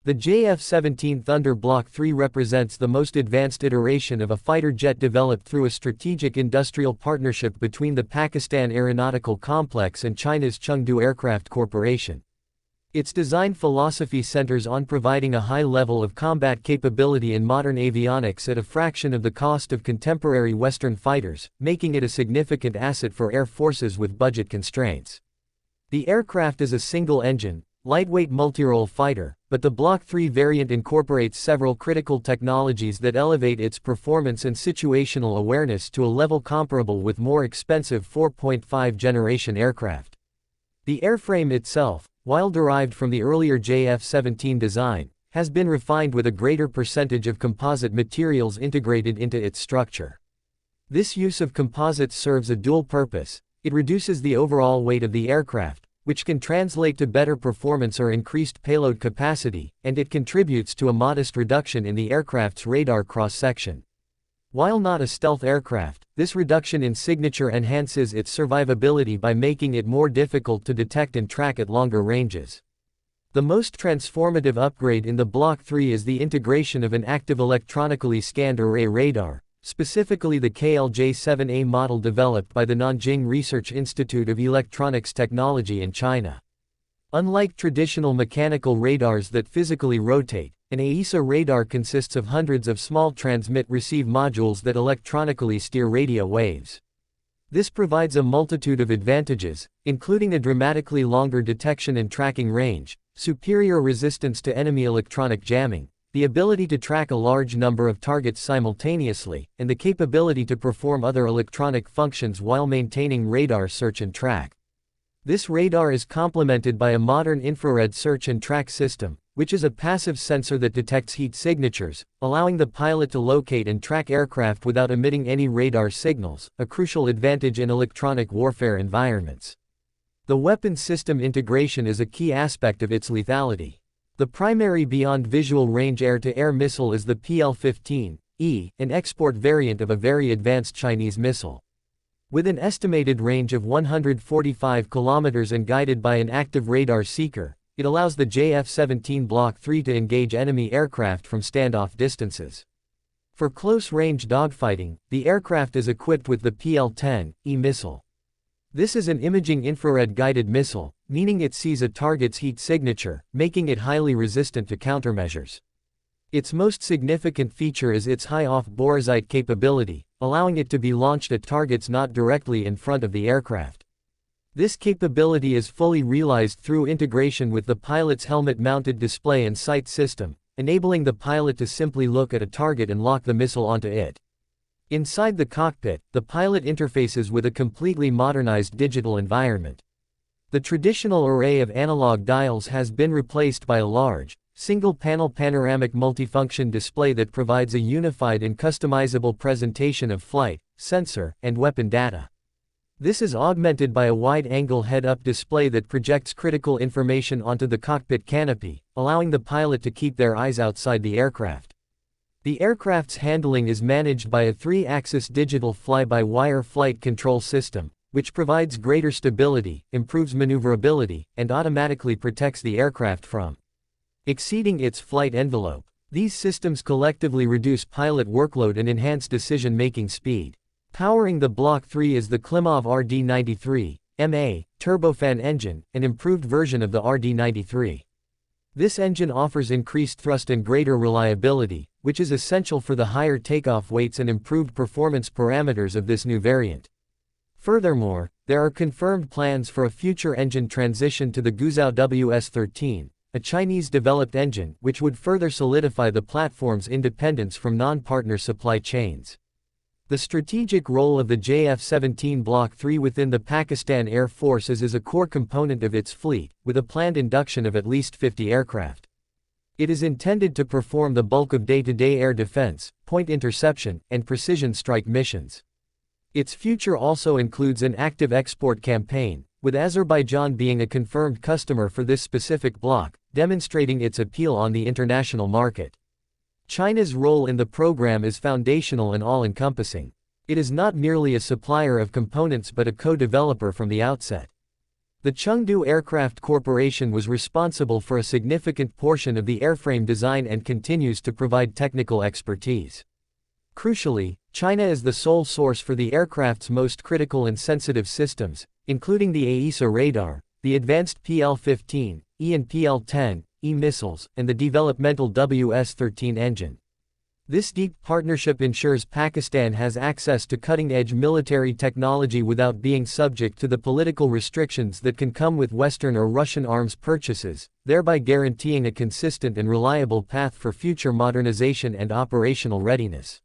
The JF-17 Thunder Block 3 represents the most advanced iteration of a fighter jet developed through a strategic industrial partnership between the Pakistan Aeronautical Complex and China's Chengdu Aircraft Corporation. Its design philosophy centers on providing a high level of combat capability in modern avionics at a fraction of the cost of contemporary Western fighters, making it a significant asset for air forces with budget constraints. The aircraft is a single-engine, lightweight multirole fighter, but the Block 3 variant incorporates several critical technologies that elevate its performance and situational awareness to a level comparable with more expensive 4.5 generation aircraft. The airframe itself, while derived from the earlier JF-17 design, has been refined with a greater percentage of composite materials integrated into its structure. This use of composites serves a dual purpose. It reduces the overall weight of the aircraft, which can translate to better performance or increased payload capacity, and it contributes to a modest reduction in the aircraft's radar cross-section. While not a stealth aircraft, this reduction in signature enhances its survivability by making it more difficult to detect and track at longer ranges. The most transformative upgrade in the Block 3 is the integration of an active electronically scanned array radar, specifically the KLJ-7A model developed by the Nanjing Research Institute of Electronics Technology in China. Unlike traditional mechanical radars that physically rotate, an AESA radar consists of hundreds of small transmit-receive modules that electronically steer radio waves. This provides a multitude of advantages, including a dramatically longer detection and tracking range, superior resistance to enemy electronic jamming, the ability to track a large number of targets simultaneously, and the capability to perform other electronic functions while maintaining radar search and track. This radar is complemented by a modern infrared search and track system, which is a passive sensor that detects heat signatures, allowing the pilot to locate and track aircraft without emitting any radar signals, a crucial advantage in electronic warfare environments. The weapon system integration is a key aspect of its lethality. The primary beyond visual range air-to-air missile is the PL-15E, an export variant of a very advanced Chinese missile. With an estimated range of 145 kilometers and guided by an active radar seeker, it allows the JF-17 Block 3 to engage enemy aircraft from standoff distances. For close-range dogfighting, the aircraft is equipped with the PL-10E missile. This is an imaging infrared-guided missile, meaning it sees a target's heat signature, making it highly resistant to countermeasures. Its most significant feature is its high off-boresight capability, allowing it to be launched at targets not directly in front of the aircraft. This capability is fully realized through integration with the pilot's helmet-mounted display and sight system, enabling the pilot to simply look at a target and lock the missile onto it. Inside the cockpit, the pilot interfaces with a completely modernized digital environment. The traditional array of analog dials has been replaced by a large, single-panel panoramic multifunction display that provides a unified and customizable presentation of flight, sensor, and weapon data. This is augmented by a wide-angle head-up display that projects critical information onto the cockpit canopy, allowing the pilot to keep their eyes outside the aircraft. The aircraft's handling is managed by a 3-axis digital fly-by-wire flight control system, which provides greater stability, improves maneuverability, and automatically protects the aircraft from exceeding its flight envelope. These systems collectively reduce pilot workload and enhance decision-making speed. Powering the Block 3 is the Klimov RD-93MA turbofan engine, an improved version of the RD-93. This engine offers increased thrust and greater reliability, which is essential for the higher takeoff weights and improved performance parameters of this new variant. Furthermore, there are confirmed plans for a future engine transition to the Guizhou WS-13, a Chinese-developed engine, which would further solidify the platform's independence from non-partner supply chains. The strategic role of the JF-17 Block 3 within the Pakistan Air Forces is a core component of its fleet, with a planned induction of at least 50 aircraft. It is intended to perform the bulk of day-to-day air defense, point interception, and precision strike missions. Its future also includes an active export campaign, with Azerbaijan being a confirmed customer for this specific block, demonstrating its appeal on the international market. China's role in the program is foundational and all-encompassing. It is not merely a supplier of components but a co-developer from the outset. The Chengdu Aircraft Corporation was responsible for a significant portion of the airframe design and continues to provide technical expertise. Crucially, China is the sole source for the aircraft's most critical and sensitive systems, including the AESA radar, the advanced PL-15E and PL-10E missiles, and the developmental WS-13 engine. This deep partnership ensures Pakistan has access to cutting-edge military technology without being subject to the political restrictions that can come with Western or Russian arms purchases, thereby guaranteeing a consistent and reliable path for future modernization and operational readiness.